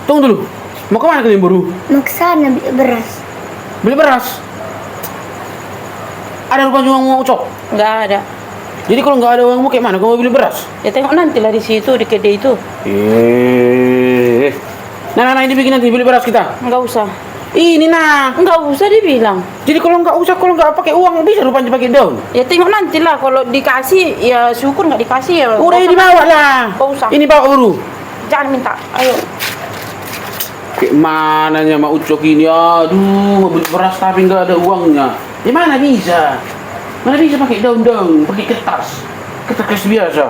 Tunggu dulu. Mau kemana kalian baru? Mau ke sana beli beras. Beli beras? Ada rupanya uang mau cok? Nggak ada. Jadi kalau nggak ada uangmu kayak mana? Kamu mau beli beras? Ya tengok nanti lah di situ, di kedai itu. Nah, ini bikin nanti beli beras kita. Nggak usah. Ini nah. Nggak usah dibilang. Jadi kalau nggak pakai uang bisa rupanya pakai daun. Ya tengok nanti lah, kalau dikasih ya syukur, nggak dikasih ya. Udah ini dibawa lah. Nggak usah. Ini bawa baru. Jangan minta, ayo. Kayak mananya Mak Ucok ini? Aduh, mau beli beras tapi nggak ada uangnya. Di mana bisa? Mana bisa pakai daun-daun, pakai kertas biasa.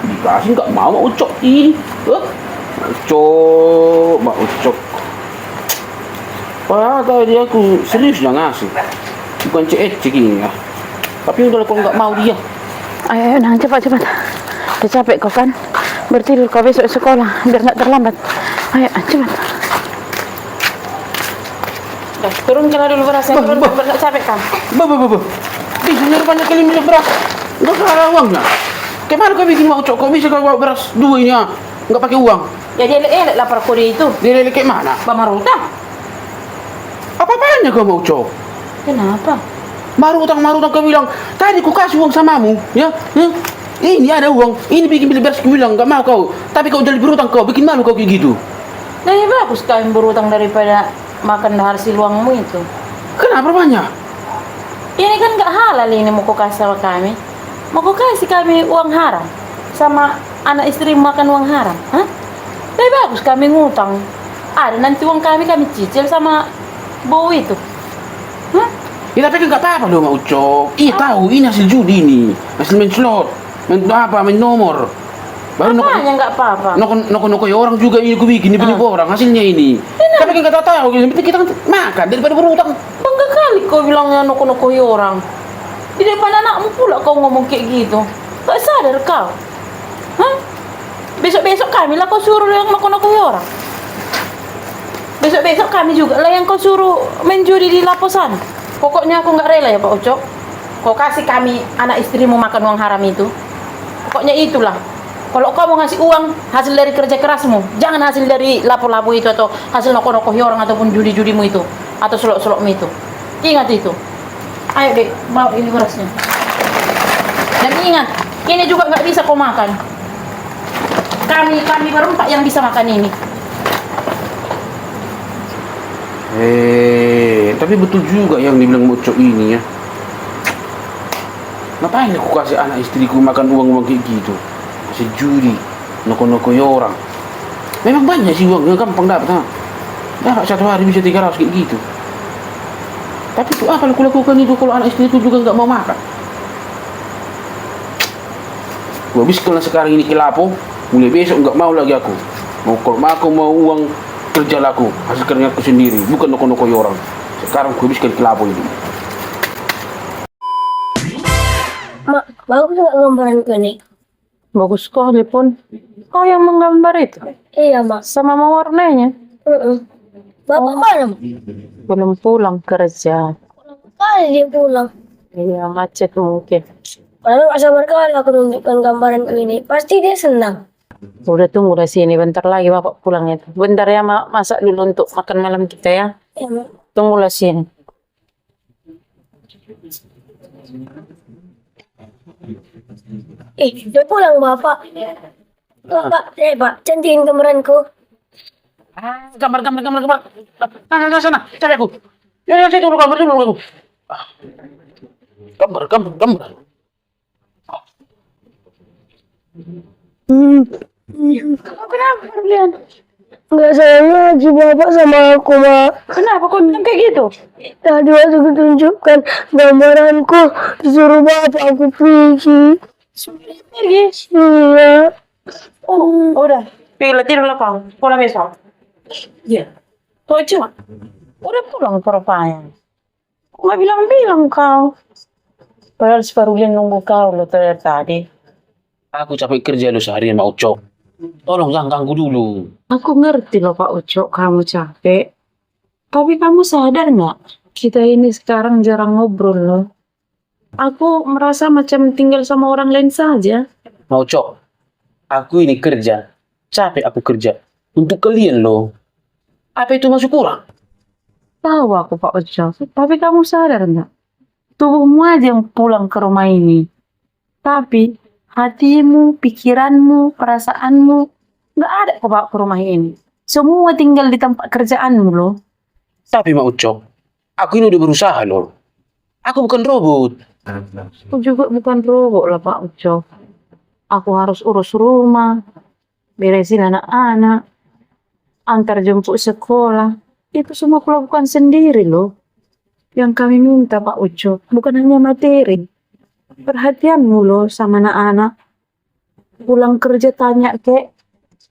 Dikasih nggak mau Mak Ucok ini. Mak Ucok. Wah, tadi aku serius nggak ngasih. Bukan cek ini ya. Tapi udah kalau nggak mau dia. Ayo, nah cepat. Udah capek kau kan? Bertidur kau besok sekolah, biar nggak terlambat. Ayo, cepat. Dah, turunkan dulu berasnya, biar nggak capek kan? Bisa rupanya kalian beli beras. Nggak ada uangnya. Gimana kau bikin Mak Ucok? Kau bisa kau bawa beras dua ini ya? Nggak pakai uang. Ya dia elek lapar kode itu. Dia lele kayak mana? Bamarutang. Apa-apanya kau Mak Ucok? Kenapa? Marutang kau bilang, tadi ku kasih uang samamu, ya? Ini ada uang, ini bikin beli beras ku bilang, gak mau kau. Tapi kau jadi berutang kau, bikin malu kau kayak gitu. Nah ya bagus kalian berutang daripada makan hasil uangmu itu. Kenapa banyak? Ini kan nggak halal ini mau kau kasih sama kami. Mau kau kasih kami uang haram sama anak istri makan uang haram, hah? Lebih bagus kami ngutang. Ada nanti uang kami cicil sama bau itu. Hah? Ya tapi kan gak apa-apa dong Mak Ucok. Iya tahu, ini hasil judi ini. Hasil main slot. Main nomor. Baru Apanya nggak apa-apa? noko ya orang juga ini ku bikin, ini orang hasilnya ini. Tapi kan gak tahu, yang penting kita kan makan daripada berutang. Bangga kali kau bilangnya noko-nokoi orang. Di depan anakmu pula kau ngomong kayak gitu. Gak sadar kau? Hah? Besok-besok kami lah kau suruh yang noko-nokoi orang. Besok-besok kami juga lah yang kau suruh main judi di laposan. Pokoknya aku nggak rela ya Pak Ucok. Kau kasih kami anak istrimu makan uang haram itu. Pokoknya itulah. Kalau kau mau ngasih uang hasil dari kerja kerasmu, jangan hasil dari lapo-lapo itu atau hasil noko-nokoi orang ataupun judi-judimu itu atau selok-selokmu itu. Ingat itu. Ayo dek, bawa ini berasnya. Dan ingat, ini juga nggak bisa kau makan. Kami berempat yang bisa makan ini. Tapi betul juga yang dibilang Mak Ucok ini ya. Ngapain aku kasih anak istriku makan uang kayak gitu? Kasih judi, noko-noko orang. Memang banyak sih uangnya, gampang dapat. Dapat satu hari bisa 300 kayak gitu. Tapi itu apa aku lakukan itu kalau anak istriku juga nggak mau makan? Gua habis kalau sekarang ini kelapo, mulai besok nggak mau lagi aku. Kalau aku mau uang kerja laku, hasil kerja aku sendiri, bukan noko-noko orang. Sekarang gue habiskan kelapo ini. Mak, bagus nggak gambaranku ini? Bagus sekali pun. Kau yang menggambar itu? Iya, Mak. Sama mewarnainya? Bapak mana, Mak? Belum pulang kerja. Kali dia pulang. Iya, macet mungkin. Padahal gak sabar kali aku tunjukkan gambaranku ini. Pasti dia senang. Udah tunggu di sini, bentar lagi bapak pulang itu. Bentar ya, masak dulu untuk makan malam kita ya. Iya, Mak. Tunggulah sini. Dia pulang, Bapak. Bapak, Pak, cantikin gambaranku. Gambar. Sana, cari aku. Ya, saya tunggu gambar dulu. Gambar. Kenapa kalian? Nggak sayang lagi Bapak sama aku, Mak. Kenapa kau bilang kayak gitu? Tadi waktu kutunjukkan gambaranku, disuruh Bapak aku pergi. Pergi? Iya. Udah. Tidurlah kau. Pulang besok. Iya. Kau cuma. Udah pulang ke rupanya. Kok nggak bilang-bilang kau? Padahal si Farulin nunggu kau loh tadi. Aku capek kerja lu seharian Mak Ucok. Tolong jangan ganggu dulu. Aku ngerti loh Pak Ucok, kamu capek. Tapi kamu sadar nggak? Kita ini sekarang jarang ngobrol loh. Aku merasa macam tinggal sama orang lain saja. Mak Ucok, aku ini kerja. Capek aku kerja. Untuk kalian loh. Apa itu masuk kurang? Tahu aku Pak Ojo, tapi kamu sadar nggak? Tubuhmu aja yang pulang ke rumah ini. Tapi hatimu, pikiranmu, perasaanmu nggak ada kok Pak ke rumah ini. Semua tinggal di tempat kerjaanmu loh. Tapi Mak Ucok, aku ini udah berusaha loh. Aku bukan robot. Aku juga bukan robot lah Pak Ojo. Aku harus urus rumah, beresin anak-anak, antar jemput sekolah. Itu semua aku lakukan sendiri loh. Yang kami minta Pak Uco, bukan hanya materi. Perhatianmu loh sama anak-anak. Pulang kerja tanya kek,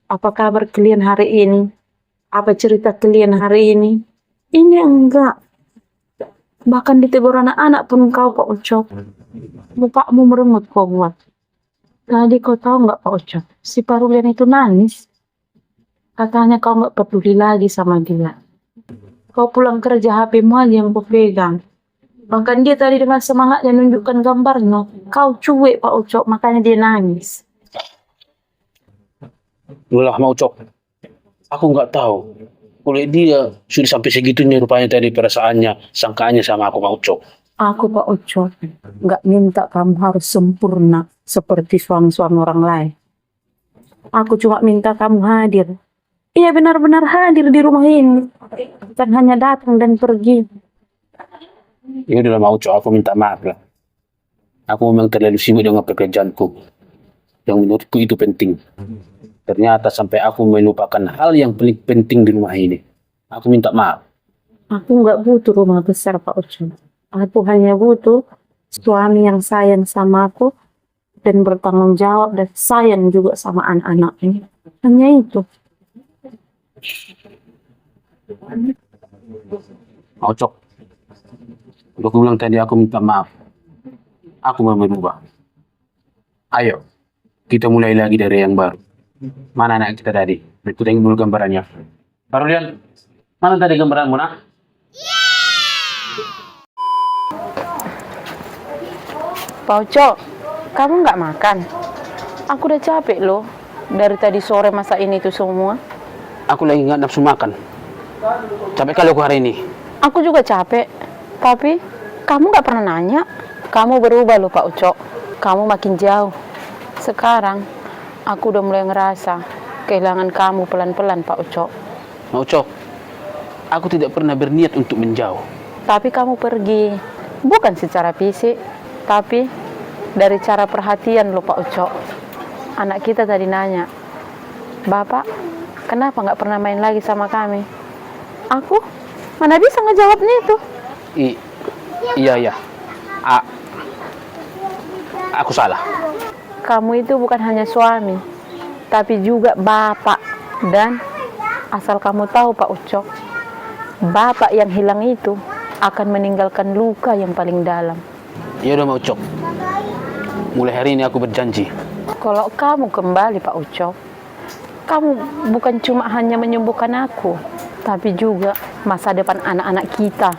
apa kabar kalian hari ini? Apa cerita kalian hari ini? Ini enggak. Bahkan ditegur anak-anak pun kau Pak Uco. Mukamu meremut kau buat. Tadi kau tahu nggak Pak Uco? Si Parulian itu nangis. Katanya kau nggak peduli lagi sama dia. Kau pulang kerja HP-mu aja yang kau pegang. Bahkan dia tadi dengan semangatnya nunjukkan gambarnya. Kau cuek Pak Ucok, makanya dia nangis. Ulah Mak Ucok, aku nggak tahu. Kalau dia sudah sampai segitunya rupanya tadi perasaannya, sangkaannya sama aku Mak Ucok. Aku Pak Ucok, nggak minta kamu harus sempurna seperti suami-suami orang lain. Aku cuma minta kamu hadir. Iya benar-benar hadir di rumah ini. Bukan hanya datang dan pergi. Ya udah Mak Ucok, aku minta maaf lah. Aku memang terlalu sibuk dengan pekerjaanku. Yang menurutku itu penting. Ternyata sampai aku melupakan hal yang paling penting di rumah ini. Aku minta maaf. Aku nggak butuh rumah besar Pak Ucok. Aku hanya butuh suami yang sayang sama aku dan bertanggung jawab dan sayang juga sama anak-anak ini. Hanya itu. Mak Ucok, udah aku bilang tadi aku minta maaf. Aku mau berubah. Ayo, kita mulai lagi dari yang baru. Mana anak kita tadi? Kita tengok dulu gambarannya. Parulian, mana tadi gambaranmu nak? Pak Ucok, kamu nggak makan? Aku udah capek loh. Dari tadi sore masakin itu semua. Aku lagi nggak nafsu makan. Capek kali aku hari ini. Aku juga capek. Tapi kamu nggak pernah nanya. Kamu berubah loh Pak Ucok. Kamu makin jauh. Sekarang aku udah mulai ngerasa kehilangan kamu pelan-pelan Pak Ucok. Mak Ucok, aku tidak pernah berniat untuk menjauh. Tapi kamu pergi. Bukan secara fisik. Tapi dari cara perhatian loh Pak Ucok. Anak kita tadi nanya, Bapak kenapa nggak pernah main lagi sama kami? Aku mana bisa ngejawabnya itu? Iya. Aku salah. Kamu itu bukan hanya suami, tapi juga bapak. Dan asal kamu tahu Pak Ucok, bapak yang hilang itu akan meninggalkan luka yang paling dalam. Ya udah Mak Ucok. Mulai hari ini aku berjanji. Kalau kamu kembali Pak Ucok, kamu bukan cuma hanya menyembuhkan aku, tapi juga masa depan anak-anak kita.